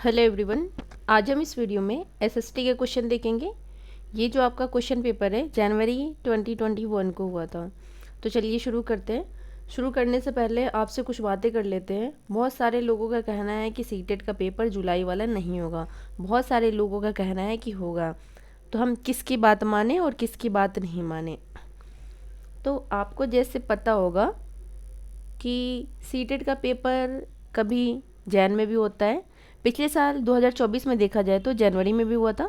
Hello everyone. आज हम इस वीडियो में एसएसटी के क्वेश्चन देखेंगे। ये जो आपका क्वेश्चन पेपर है जनवरी 2021 को हुआ था। तो चलिए शुरू करते हैं। शुरू करने से पहले आपसे कुछ बातें कर लेते हैं। बहुत सारे लोगों का कहना है कि सीटेट का पेपर जुलाई वाला नहीं होगा, बहुत सारे लोगों का कहना है कि होगा। तो हम किसकी बात माने और किसकी बात नहीं माने। तो आपको जैसे पता होगा कि सीटेट का पेपर कभी जैन में भी होता है। पिछले साल 2024 में देखा जाए तो जनवरी में भी हुआ था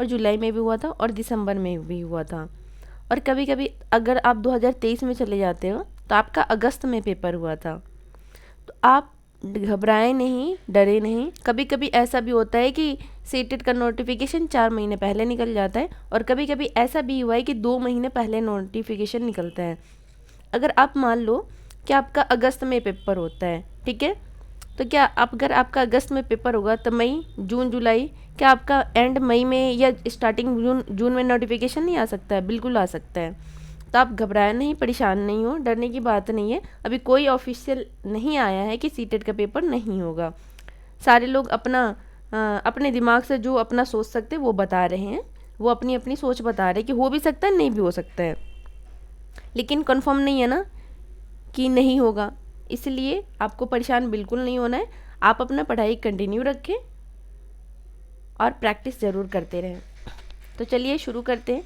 और जुलाई में भी हुआ था और दिसंबर में भी हुआ था। और कभी कभी अगर आप 2023 में चले जाते हो तो आपका अगस्त में पेपर हुआ था। तो आप घबराएं नहीं, डरे नहीं। कभी कभी ऐसा भी होता है कि सीटेट का नोटिफिकेशन 4 महीने पहले निकल जाता है और कभी कभी ऐसा भी हुआ है कि 2 महीने पहले नोटिफिकेशन निकलता है। अगर आप मान लो कि आपका अगस्त में पेपर होता है, ठीक है, तो क्या आप अगर आपका अगस्त में पेपर होगा तो मई, जून, जुलाई, क्या आपका एंड मई में या स्टार्टिंग जून में नोटिफिकेशन नहीं आ सकता है? बिल्कुल आ सकता है। तो आप घबराए नहीं, परेशान नहीं हो, डरने की बात नहीं है। अभी कोई ऑफिशियल नहीं आया है कि सीटेट का पेपर नहीं होगा। सारे लोग अपने दिमाग से जो अपना सोच सकते वो बता रहे हैं, वो अपनी अपनी सोच बता रहे हैं कि हो भी सकता है, नहीं भी हो सकता है, लेकिन कंफर्म नहीं है ना कि नहीं होगा। इसलिए आपको परेशान बिल्कुल नहीं होना है। आप अपना पढ़ाई कंटिन्यू रखें और प्रैक्टिस ज़रूर करते रहें। तो चलिए शुरू करते हैं।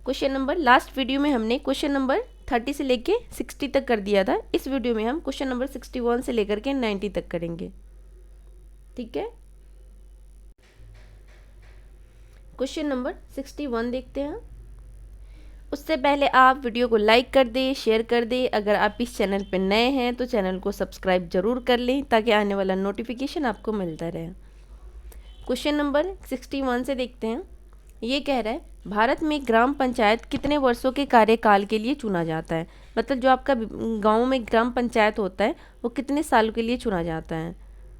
क्वेश्चन नंबर, लास्ट वीडियो में हमने क्वेश्चन नंबर 30 से लेके 60 तक कर दिया था। इस वीडियो में हम क्वेश्चन नंबर 61 से लेकर के 90 तक करेंगे, ठीक है। क्वेश्चन नंबर 61 देखते हैं। उससे पहले आप वीडियो को लाइक कर दें, शेयर कर दें। अगर आप इस चैनल पर नए हैं तो चैनल को सब्सक्राइब जरूर कर लें ताकि आने वाला नोटिफिकेशन आपको मिलता रहे। क्वेश्चन नंबर 61 से देखते हैं। ये कह रहा है भारत में ग्राम पंचायत कितने वर्षों के कार्यकाल के लिए चुना जाता है। मतलब जो आपका गांव में ग्राम पंचायत होता है वो कितने साल के लिए चुना जाता है।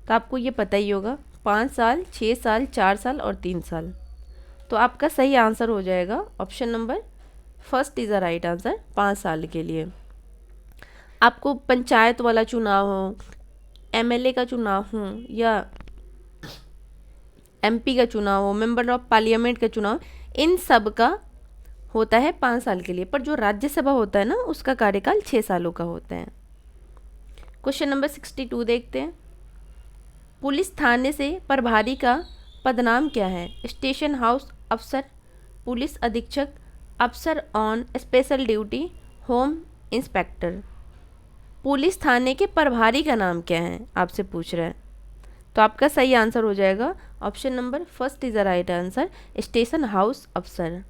तो आपको ये पता ही होगा, 5 साल, 6 साल, 4 साल और 3 साल। तो आपका सही आंसर हो जाएगा option number first is the right answer, 5 साल के लिए। आपको पंचायत वाला चुनाव हो, एमएलए का चुनाव हो या एमपी का चुनाव हो, मेंबर ऑफ पार्लियामेंट का चुनाव, इन सब का होता है 5 साल के लिए। पर जो राज्यसभा होता है ना, उसका कार्यकाल 6 सालों का होता है। क्वेश्चन नंबर 62 देखते हैं। पुलिस थाने से प्रभारी का पदनाम क्या है? स्टेशन हाउस अफसर, पुलिस अधीक्षक, अफसर on special duty, home inspector. Police थाने के प्रभारी का नाम क्या है आपसे पूछ रहा है। तो आपका सही आंसर हो जाएगा option number first is the right answer, station house अफसर।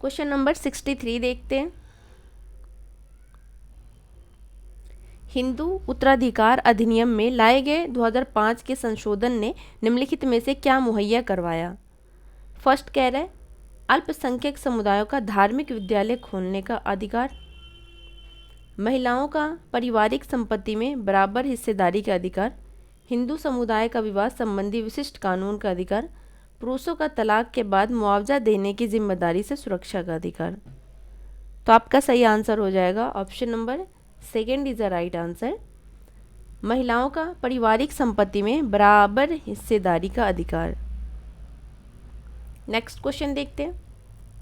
क्वेश्चन नंबर 63 देखते हैं। हिंदू उत्तराधिकार अधिनियम में लाए गए 2005 के संशोधन ने निम्नलिखित में से क्या मुहैया करवाया? फर्स्ट कह रहा है अल्पसंख्यक समुदायों का धार्मिक विद्यालय खोलने का अधिकार, महिलाओं का पारिवारिक संपत्ति में बराबर हिस्सेदारी का अधिकार, हिंदू समुदाय का विवाह संबंधी विशिष्ट कानून का अधिकार, पुरुषों का तलाक के बाद मुआवजा देने की जिम्मेदारी से सुरक्षा का अधिकार। तो आपका सही आंसर हो जाएगा option number second is the right answer, महिलाओं का पारिवारिक संपत्ति में बराबर हिस्सेदारी का अधिकार। नेक्स्ट क्वेश्चन देखते हैं।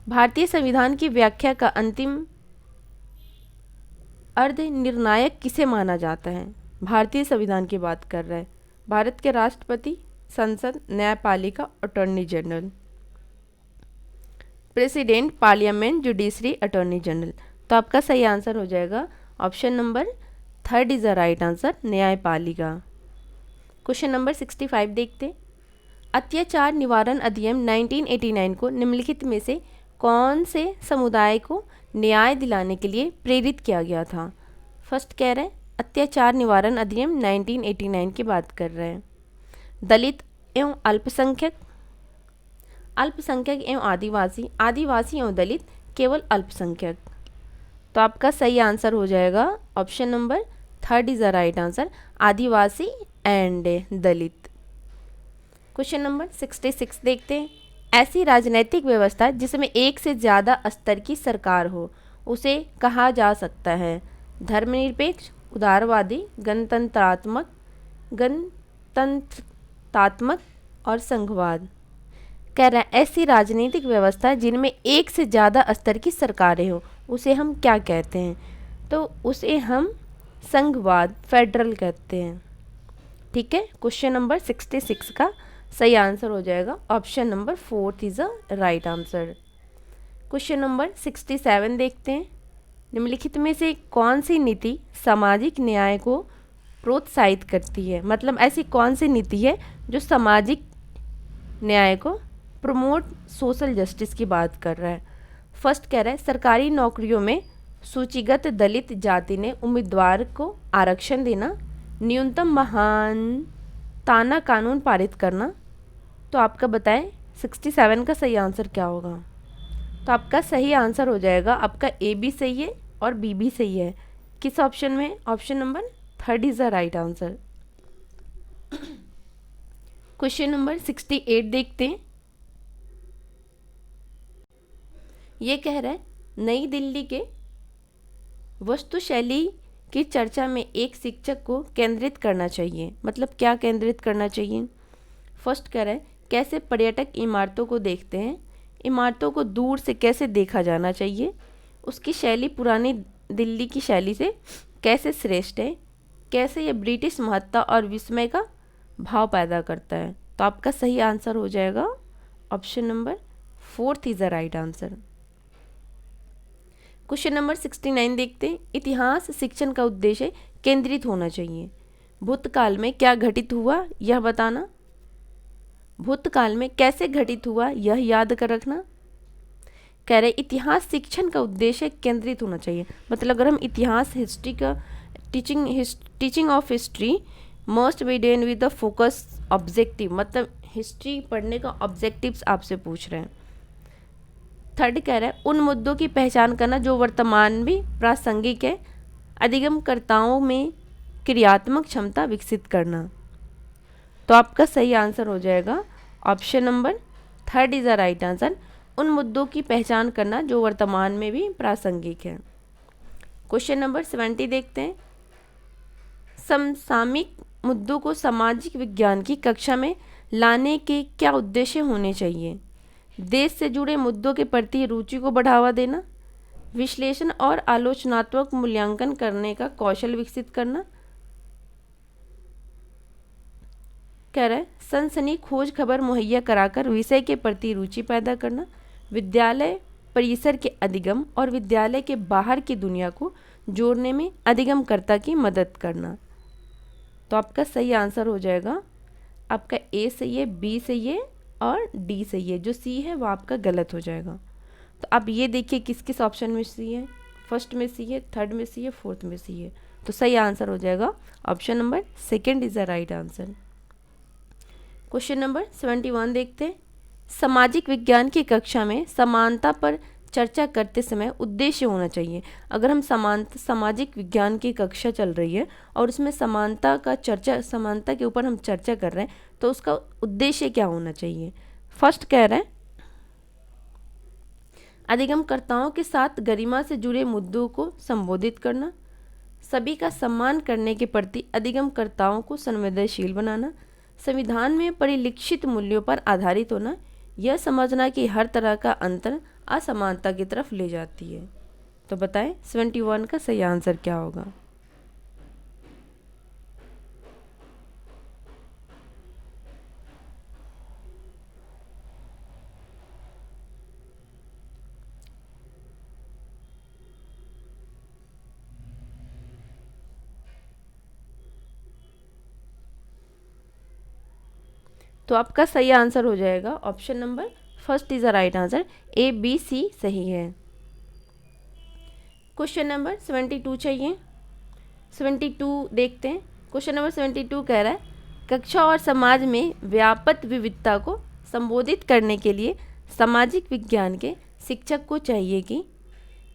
भारतीय संविधान की व्याख्या का अंतिम अर्ध निर्णायक किसे माना जाता है? भारतीय संविधान की बात कर रहा है। भारत के राष्ट्रपति, संसद, न्यायपालिका, attorney general. President, parliament, judiciary, attorney general. तो आपका सही आंसर हो जाएगा option number third is the right answer, न्यायपालिका। क्वेश्चन नंबर 65 देखते। अत्याचार निवारण अधिनियम 1989 को निम्नलिखित में से कौन से समुदाय को न्याय दिलाने के लिए प्रेरित किया गया था? फर्स्ट कह रहे हैं अत्याचार निवारण अधिनियम 1989 की बात कर रहे हैं। दलित एवं अल्पसंख्यक, अल्पसंख्यक एवं आदिवासी, आदिवासी एवं दलित, केवल अल्पसंख्यक। तो आपका सही आंसर हो जाएगा option number third is the right answer, Adivasi and Dalit. Question number 66 देखते हैं। ऐसी राजनैतिक व्यवस्था जिसमें एक से ज़्यादा स्तर की सरकार हो उसे कहा जा सकता है? धर्मनिरपेक्ष, उदारवादी, गणतंत्रात्मक, गणतंत्र समतात्मक और संघवाद। कह रहा है ऐसी राजनीतिक व्यवस्था जिनमें एक से ज़्यादा स्तर की सरकारें हो उसे हम क्या कहते हैं? तो उसे हम संघवाद, फेडरल कहते हैं। ठीक है, क्वेश्चन नंबर 66 का सही आंसर हो जाएगा option number 4 is a right answer. Question number 67 देखते हैं। निम्नलिखित में से कौन सी नीति सामाजिक न्याय को प्रोत्साहित करती है? मतलब ऐसी कौन सी नीति है जो सामाजिक न्याय को प्रमोट, सोशल जस्टिस की बात कर रहा है? फर्स्ट कह रहा है सरकारी नौकरियों में सूचीगत दलित जाति ने उम्मीदवार को आरक्षण देना, न्यूनतम महानताना कानून पारित करना। तो आपका बताएं 67 का सही आंसर क्या होगा? तो आपका सही आंसर हो जाएगा, आपका ए भी सही है और बी भी सही है। किस ऑप्शन में? Option number 3 is the right answer. Question number 68 देखते हैं। ये कह रहा है नई दिल्ली के वास्तुशैली की चर्चा में एक शिक्षक को केंद्रित करना चाहिए। मतलब क्या केंद्रित करना चाहिए? फर्स्ट कह रहा है कैसे पर्यटक इमारतों को देखते हैं, इमारतों को दूर से कैसे देखा जाना चाहिए, उसकी शैली पुरानी दिल्ली की शैली से कैसे श्रेष्ठ है, कैसे यह ब्रिटिश महत्ता और विस्मय का भाव पैदा करता है। तो आपका सही आंसर हो जाएगा option number 4 is the right answer. Question number 69 देखते हैं। इतिहास शिक्षण का उद्देश्य केंद्रित होना चाहिए। भूतकाल में क्या घटित हुआ यह बताना, भूतकाल में कैसे घटित हुआ यह याद कर रखना। कह रहे इतिहास शिक्षण का उद्देश्य केंद्रित होना चाहिए। मतलब अगर हम इतिहास, हिस्ट्री का teaching of history must be done with the focus objective. मतलब हिस्ट्री पढ़ने का ऑब्जेक्टिव्स आपसे पूछ रहे हैं। थर्ड कह रहा है उन मुद्दों की पहचान करना जो वर्तमान भी प्रासंगिक है, अधिगमकर्ताओं में क्रियात्मक क्षमता विकसित करना। तो आपका सही आंसर हो जाएगा option number 3 is the right answer, उन मुद्दों की पहचान करना जो वर्तमान में भी प्रासंगिक है। क्वेश्चन नंबर 70 देखते हैं। समसामयिक मुद्दों को सामाजिक विज्ञान की कक्षा में लाने के क्या उद्देश्य होने चाहिए? देश से जुड़े मुद्दों के प्रति रुचि को बढ़ावा देना, विश्लेषण और आलोचनात्मक मूल्यांकन करने का कौशल विकसित करना। कह रहा है सनसनी खोज खबर मुहैया कराकर विषय के प्रति रुचि पैदा करना, विद्यालय परिसर के अधिगम और विद्यालय के बाहर की दुनिया को जोड़ने में अधिगमकर्ता की मदद करना। तो आपका सही आंसर हो जाएगा, आपका ए सही है, बी सही है और डी सही है। जो सी है वो आपका गलत हो जाएगा। तो आप ये देखिए किस किस ऑप्शन में सी है। फर्स्ट में सी है, थर्ड में सी है, फोर्थ में सी है। तो सही आंसर हो जाएगा option number 2 is the right answer. Question number 71 देखते हैं। सामाजिक विज्ञान की कक्षा में समानता पर चर्चा करते समय उद्देश्य होना चाहिए। अगर हम सामाजिक विज्ञान की कक्षा चल रही है और उसमें समानता के ऊपर हम चर्चा कर रहे हैं तो उसका उद्देश्य क्या होना चाहिए? फर्स्ट कह रहे हैं अधिगमकर्ताओं के साथ गरिमा से जुड़े मुद्दों को संबोधित करना, सभी का सम्मान करने के प्रति अधिगमकर्ताओं को संवेदनशील बनाना, संविधान में परिलक्षित मूल्यों पर आधारित होना, यह समझना कि हर तरह का अंतर असमानता की तरफ ले जाती है। तो बताएं 71 का सही आंसर क्या होगा? तो आपका सही आंसर हो जाएगा option number 1 is the right answer, A B C सही है। क्वेश्चन नंबर 72 चाहिए, 72 देखते हैं। क्वेश्चन नंबर 72 कह रहा है कक्षा और समाज में व्यापक विविधता को संबोधित करने के लिए सामाजिक विज्ञान के शिक्षक को चाहिए कि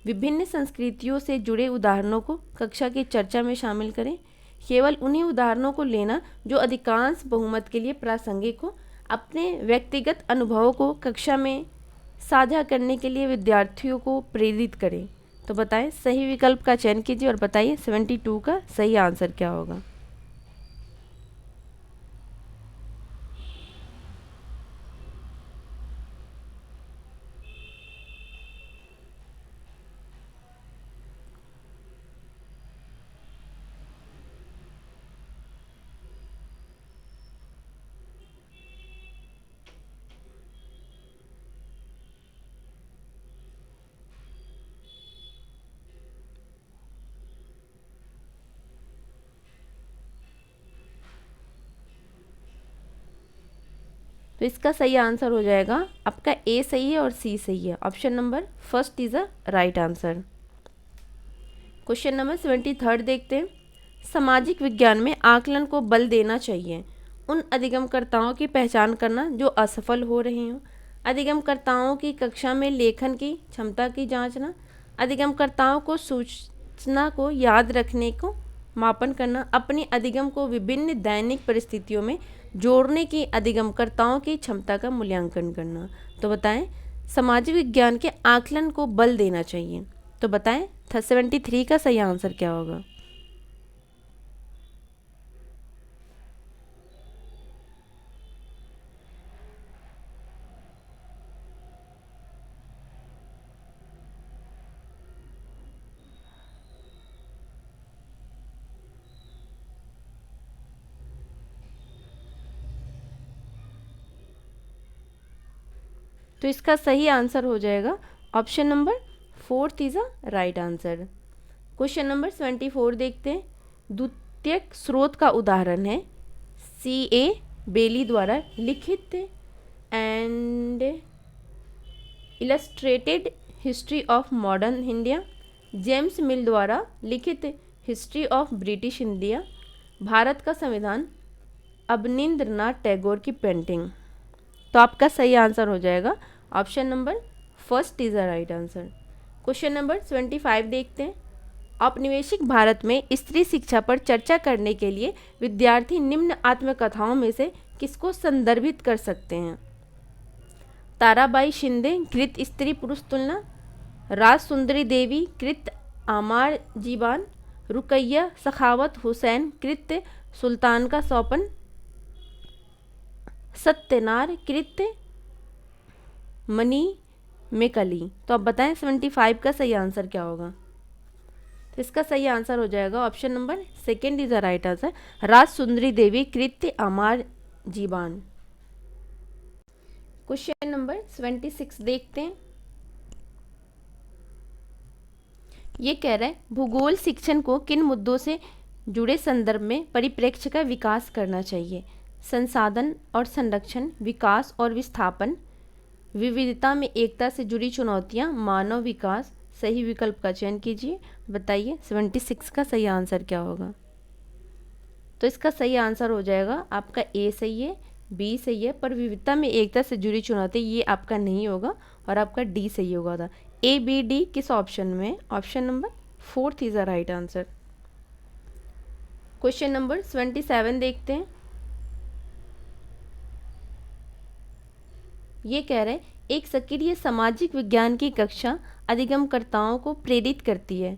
विभिन्न संस्कृतियों से जुड़े उदाहरणों को कक्षा की चर्चा में शामिल करें, केवल उन्हीं उदाहरणों को लेना जो अधिकांश बहुमत के लिए प्रासंगिक हो, अपने व्यक्तिगत अनुभवों को कक्षा में साझा करने के लिए विद्यार्थियों को प्रेरित करें। तो बताएं सही विकल्प का चयन कीजिए और बताइए 72 का सही आंसर क्या होगा? तो इसका सही आंसर हो जाएगा आपका ए सही है और सी सही है। Option number first is a right answer. Question number 73 देखते हैं। सामाजिक विज्ञान में आकलन को बल देना चाहिए। उन अधिगमकर्ताओं की पहचान करना जो असफल हो रहे हों, अधिगमकर्ताओं की कक्षा में लेखन की क्षमता की जांचना, अधिगमकर्ताओं को सूचना को याद रखने को मापन करना, अपनी अधिगम को विभिन्न दैनिक परिस्थितियों में जोड़ने की अधिगमकर्ताओं की क्षमता का मूल्यांकन करना। तो बताएं सामाजिक विज्ञान के आकलन को बल देना चाहिए। तो बताएं 73 का सही आंसर क्या होगा। तो इसका सही आंसर हो जाएगा option number fourth is a right answer. Question number 74 देखते हैं। द्वितीयक स्रोत का उदाहरण है C.A. बेली द्वारा लिखित and illustrated history of modern India, James मिल द्वारा लिखित history of British India, Bharat का संविधान, अवनींद्रनाथ टैगोर की पेंटिंग। तो आपका सही आंसर हो जाएगा option number first is the right answer. Question number 25 देखते हैं। औपनिवेशिक भारत में स्त्री शिक्षा पर चर्चा करने के लिए विद्यार्थी निम्न आत्मकथाओं में से किसको संदर्भित कर सकते हैं। ताराबाई शिंदे कृत स्त्री पुरुष तुलना, राज सुंदरी देवी कृत आमार जीबान, रुकैया सखावत हुसैन कृत सुल्तान का सौपन, सत्यनार कृत मनी में कली। तो आप बताएं 75 का सही आंसर क्या होगा। तो इसका सही आंसर हो जाएगा option number second is the right answer, Raj Sundari Devi कृत्य अमार जीबान। क्वेश्चन नंबर 26 देखते हैं। ये कह रहा है भूगोल शिक्षण को किन मुद्दों से जुड़े संदर्भ में परिप्रेक्ष्य का विकास करना चाहिए। संसाधन और संरक्षण, विकास और विस्थापन, विविधता में एकता से जुड़ी चुनौतियां, मानव विकास। सही विकल्प का चयन कीजिए। बताइए 76 का सही आंसर क्या होगा। तो इसका सही आंसर हो जाएगा आपका ए सही है, बी सही है, पर विविधता में एकता से जुड़ी चुनौती ये आपका नहीं होगा और आपका डी सही होगा था। ए बी डी किस ऑप्शन में? Option number fourth is the right answer. Question number 27 देखते हैं। ये कह रहे हैं एक सक्रिय सामाजिक विज्ञान की कक्षा अधिगमकर्ताओं को प्रेरित करती है।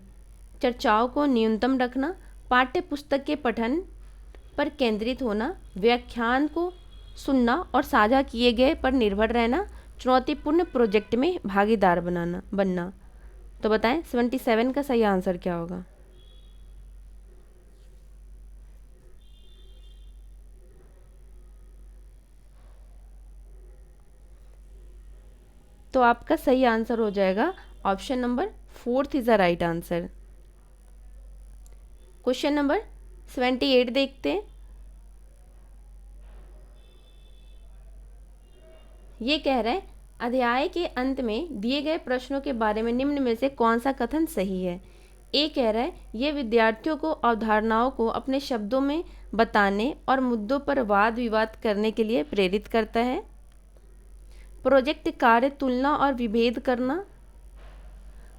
चर्चाओं को न्यूनतम रखना, पाठ्य पुस्तक के पठन पर केंद्रित होना, व्याख्यान को सुनना और साझा किए गए पर निर्भर रहना, चुनौतीपूर्ण प्रोजेक्ट में भागीदार बनना। तो बताएं 77 का सही आंसर क्या होगा। तो आपका सही आंसर हो जाएगा option number fourth is the right answer. Question number 78 देखते हैं। ये कह रहे हैं अध्याय के अंत में दिए गए प्रश्नों के बारे में निम्न में से कौन सा कथन सही है। ए कह रहा है ये विद्यार्थियों को अवधारणाओं को अपने शब्दों में बताने और मुद्दों पर वाद विवाद करने के लिए प्रेरित करता है। प्रोजेक्ट कार्य तुलना और विभेद करना।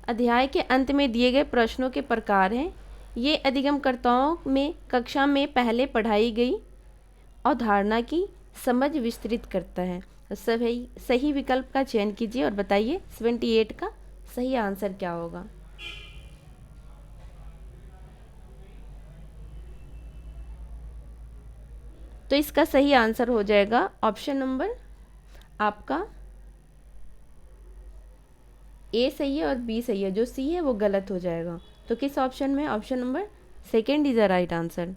अध्याय के अंत में दिए गए प्रश्नों के प्रकार हैं। ये अधिगमकर्ताओं में कक्षा में पहले पढ़ाई गई अवधारणा की समझ विस्तृत करता है। सही विकल्प का चयन कीजिए और बताइए 78 का सही आंसर क्या होगा। तो इसका सही आंसर हो जाएगा ऑप्शन नंबर आपका ए सही है और बी सही है, जो सी है वो गलत हो जाएगा। तो किस ऑप्शन में? Option number second is the right answer.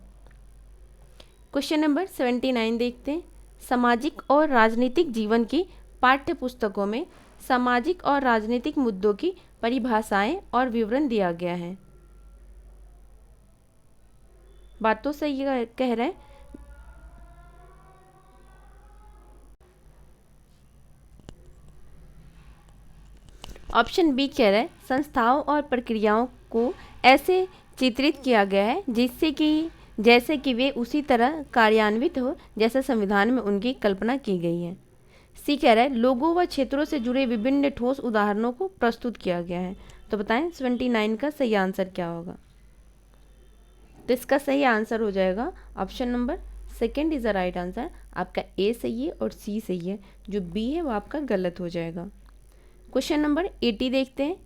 Question number 79 देखते हैं। सामाजिक और राजनीतिक जीवन की पाठ्य पुस्तकों में सामाजिक और राजनीतिक मुद्दों की परिभाषाएं और विवरण दिया गया है। बात तो सही कह रहे हैं। ऑप्शन बी कह रहा है संस्थाओं और प्रक्रियाओं को ऐसे चित्रित किया गया है जैसे कि वे उसी तरह कार्यान्वित हो जैसे संविधान में उनकी कल्पना की गई है। सी कह रहा है लोगों व क्षेत्रों से जुड़े विभिन्न ठोस उदाहरणों को प्रस्तुत किया गया है। तो बताएं 29 का सही आंसर क्या होगा। तो इसका सही आंसर हो जाएगा option number second is the right answer. आपका ए सही है और सी सही है, जो बी है वो आपका गलत हो जाएगा। क्वेश्चन नंबर 80 देखते हैं।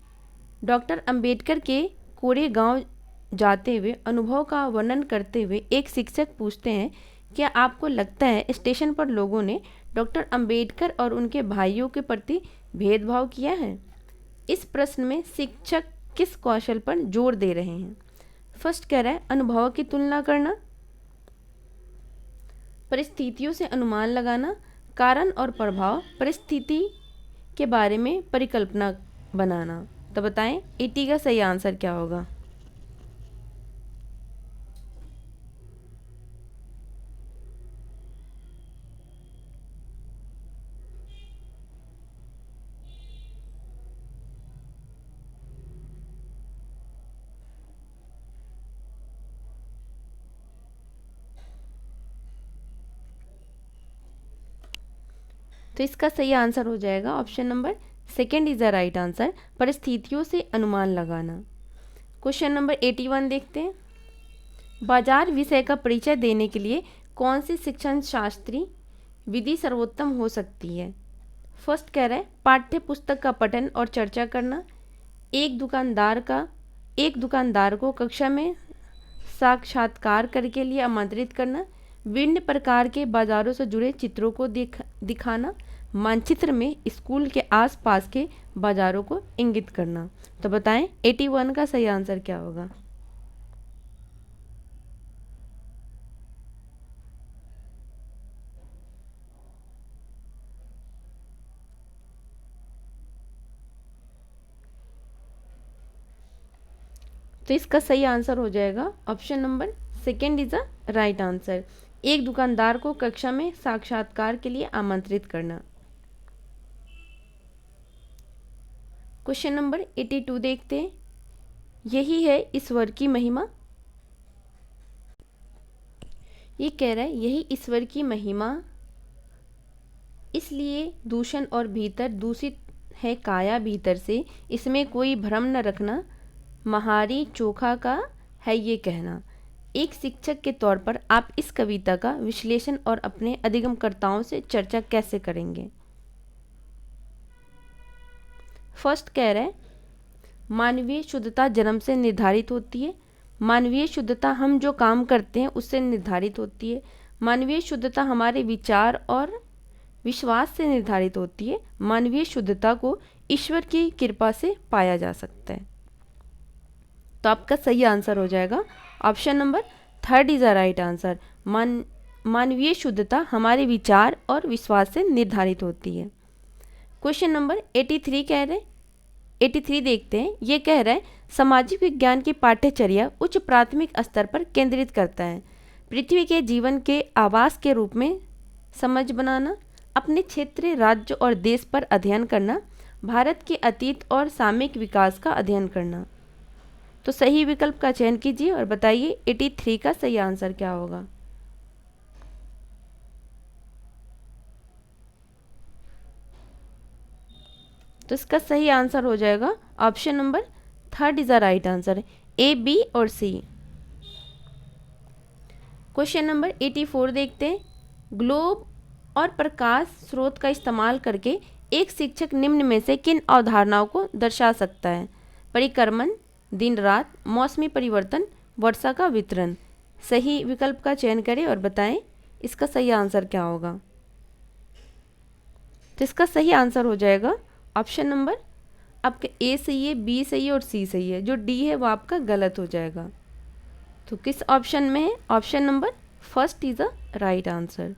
डॉक्टर अंबेडकर के कोरे गांव जाते हुए अनुभव का वर्णन करते हुए एक शिक्षक पूछते हैं, क्या आपको लगता है स्टेशन पर लोगों ने डॉक्टर अंबेडकर और उनके भाइयों के प्रति भेदभाव किया है? इस प्रश्न में शिक्षक किस कौशल पर जोर दे रहे हैं? फर्स्ट कह रहा है अनुभव की तुलना करना, परिस्थितियों से अनुमान लगाना, कारण और प्रभाव, परिस्थिति के बारे में परिकल्पना बनाना। तो बताएं 80 का सही आंसर क्या होगा। तो इसका सही आंसर हो जाएगा option number second is the right answer, परिस्थितियों से अनुमान लगाना। क्वेश्चन नंबर 81 देखते हैं। बाजार विषय का परिचय देने के लिए कौन सी शिक्षण शास्त्री विधि सर्वोत्तम हो सकती है? फर्स्ट कह रहा है पाठ्य पुस्तक का पठन और चर्चा करना, एक दुकानदार को कक्षा में साक्षात्कार करके लिए आमंत्रित करना, विभिन्न प्रकार के बाजारों से जुड़े चित्रों को दिखाना, मानचित्र में स्कूल के आसपास के बाजारों को इंगित करना। तो बताएं 81 का सही आंसर क्या होगा। तो इसका सही आंसर हो जाएगा option number second is the right answer, एक दुकानदार को कक्षा में साक्षात्कार के लिए आमंत्रित करना। क्वेश्चन नंबर 82 देखते हैं। यही है ईश्वर की महिमा। ये कह रहा है यही ईश्वर की महिमा, इसलिए दूषण और भीतर दूषित है काया भीतर से, इसमें कोई भ्रम न रखना, महारी चोखा का है ये कहना। एक शिक्षक के तौर पर आप इस कविता का विश्लेषण और अपने अधिगमकर्ताओं से चर्चा कैसे करेंगे? फर्स्ट कह रहा है मानवीय शुद्धता जन्म से निर्धारित होती है। मानवीय शुद्धता हम जो काम करते हैं उससे निर्धारित होती है। मानवीय शुद्धता हमारे विचार और विश्वास से निर्धारित होती है। मानवीय शुद्धता को ईश्वर की कृपा से पाया जा सकता है। तो आपका सही आंसर हो जाएगा option number third is the right answer. मानवीय शुद्धता हमारे विचार और विश्वास से निर्धारित होती है। क्वेश्चन नंबर 83 कह रहे हैं 83 देखते हैं। ये कह रहा है सामाजिक विज्ञान की पाठ्यचर्या उच्च प्राथमिक स्तर पर केंद्रित करता है। पृथ्वी के जीवन के आवास के रूप में समझ बनाना, अपने क्षेत्र राज्य और देश पर अध्ययन करना, भारत के अतीत और सामयिक विकास का अध्ययन करना। तो सही विकल्प का चयन कीजिए और बताइए 83 का सही आंसर क्या होगा। तो इसका सही आंसर हो जाएगा option number third is the right answer, A, B और सी। क्वेश्चन नंबर 84 देखते हैं। ग्लोब और प्रकाश स्रोत का इस्तेमाल करके एक शिक्षक निम्न में से किन अवधारणाओं को दर्शा सकता है? परिक्रमण, दिन रात, मौसमी परिवर्तन, वर्षा का वितरण। सही विकल्प का चयन करें और बताएं इसका सही आंसर क्या होगा। तो इसका सही आंसर हो जाएगा ऑप्शन नंबर आपका ए सही है, बी सही है और सी सही है। जो डी है वो आपका गलत हो जाएगा। तो किस ऑप्शन में है? Option number first is the right answer.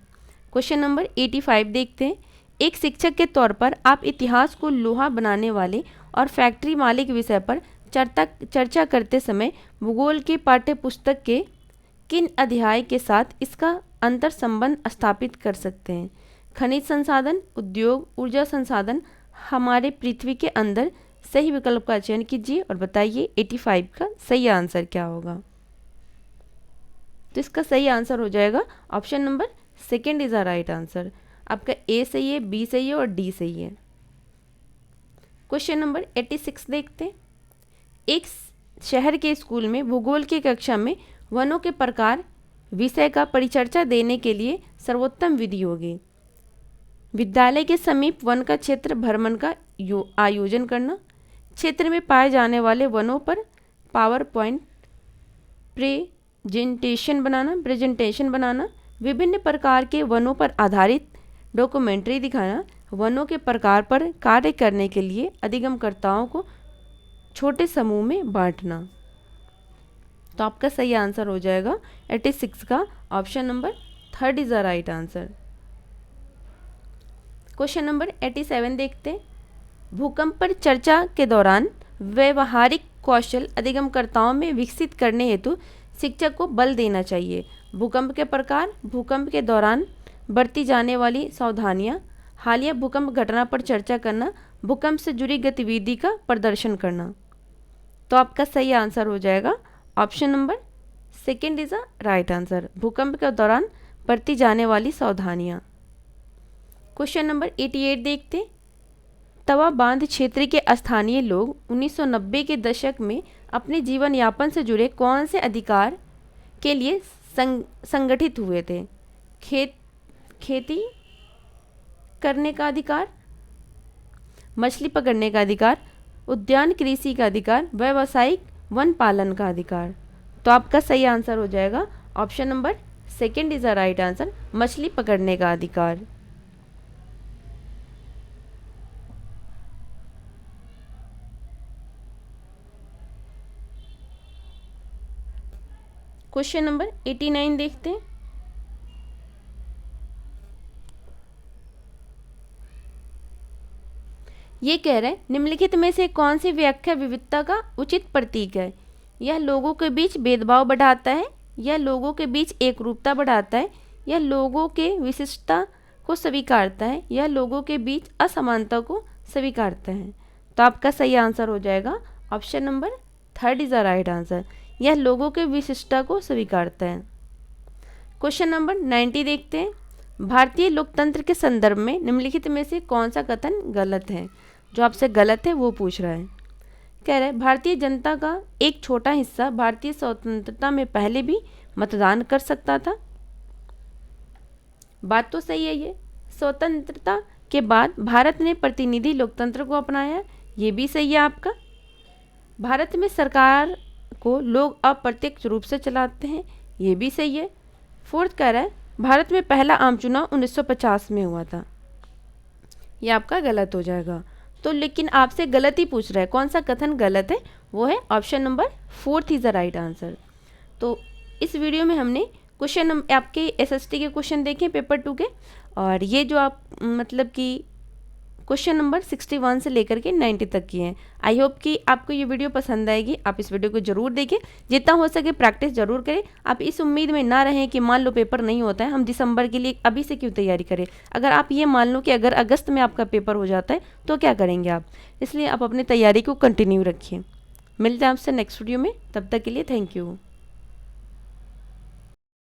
Question number 85 देखते हैं। एक शिक्षक के तौर पर आप इतिहास को लोहा बनाने वाले और फैक्ट्री मालिक विषय पर चर्चा करते समय भूगोल की पाठ्य पुस्तक के किन अध्याय के साथ इसका अंतर संबंध स्थापित कर सकते हैं? खनिज संसाधन, उद्योग, ऊर्जा संसाधन, हमारे पृथ्वी के अंदर, सही विकल्प का चयन कीजिए और बताइए 85 का सही आंसर क्या होगा। तो इसका सही आंसर हो जाएगा option number second is the right answer. आपका ए सही है, बी सही है और डी सही है। क्वेश्चन नंबर 86 देखते हैं। एक शहर के स्कूल में भूगोल की कक्षा में वनों के प्रकार विषय का परिचर्चा देने के लिए सर्वोत्तम विधि होगी। विद्यालय के समीप वन का क्षेत्र भ्रमण का आयोजन करना, क्षेत्र में पाए जाने वाले वनों पर पावर पॉइंट प्रेजेंटेशन बनाना, विभिन्न प्रकार के वनों पर आधारित डॉक्यूमेंट्री दिखाना, वनों के प्रकार पर कार्य करने के लिए अधिगमकर्ताओं को छोटे समूह में बांटना। तो आपका सही आंसर हो जाएगा 86 का option number third is the right answer. Question number 87 देखते हैं। भूकंप पर चर्चा के दौरान व्यवहारिक कौशल अधिगमकर्ताओं में विकसित करने हेतु शिक्षक को बल देना चाहिए। भूकंप के प्रकार, भूकंप के दौरान बरती जाने वाली सावधानियां, हालिया भूकंप घटना पर चर्चा करना, भूकंप से जुड़ी गतिविधि का प्रदर्शन करना। तो आपका सही आंसर हो जाएगा option number second is a right answer, भूकंप के दौरान बरती जाने वाली सावधानियां। क्वेश्चन नंबर 88 देखते। तवा बांध क्षेत्र के स्थानीय लोग 1990 के दशक में अपने जीवन यापन से जुड़े कौन से अधिकार के लिए संगठित हुए थे? खेती करने का अधिकार, मछली पकड़ने का अधिकार, उद्यान कृषि का अधिकार, व्यावसायिक वन पालन का अधिकार। तो आपका सही आंसर हो जाएगा option number second is the right answer, मछली पकड़ने का अधिकार। क्वेश्चन नंबर 89 देखते हैं। ये कह रहे हैं निम्नलिखित में से कौन सी व्याख्या विविधता का उचित प्रतीक है? यह लोगों के बीच भेदभाव बढ़ाता है, यह लोगों के बीच एकरूपता बढ़ाता है, यह लोगों के विशिष्टता को स्वीकारता है, यह लोगों के बीच असमानता को स्वीकारता है। तो आपका सही आंसर हो जाएगा option number third is the right answer, यह लोगों के विशिष्टता को स्वीकारता है। क्वेश्चन नंबर 90 देखते हैं। भारतीय लोकतंत्र के संदर्भ में निम्नलिखित में से कौन सा कथन गलत है? जो आपसे गलत है वो पूछ रहा है। कह रहा है भारतीय जनता का एक छोटा हिस्सा भारतीय स्वतंत्रता में पहले भी मतदान कर सकता था। बात तो सही है, ये स्वतंत्रता के बाद भारत ने प्रतिनिधि लोकतंत्र को अपनाया, ये भी सही है आपका। भारत में सरकार को लोग अप्रत्यक्ष रूप से चलाते हैं, ये भी सही है। फोर्थ कह रहा है भारत में पहला आम चुनाव 1950 में हुआ था, ये आपका गलत हो जाएगा। तो लेकिन आपसे गलत ही पूछ रहा है, कौन सा कथन गलत है? वो है option number fourth is the right answer. तो इस वीडियो में हमने क्वेश्चन आपके एसएसटी के क्वेश्चन देखे पेपर 2 के, और ये जो आप मतलब कि क्वेश्चन नंबर 61 से लेकर के 90 तक की हैं। आई होप कि आपको ये वीडियो पसंद आएगी, आप इस वीडियो को जरूर देखें, जितना हो सके प्रैक्टिस जरूर करें। आप इस उम्मीद में ना रहें कि मान लो पेपर नहीं होता है, हम दिसंबर के लिए अभी से क्यों तैयारी करें। अगर आप ये मान लो कि अगर अगस्त में आपका पेपर हो जाता है तो क्या करेंगे आप, इसलिए आप अपनी तैयारी को कंटिन्यू रखिए। मिलते हैं आपसे नेक्स्ट वीडियो में, तब तक के लिए थैंक यू।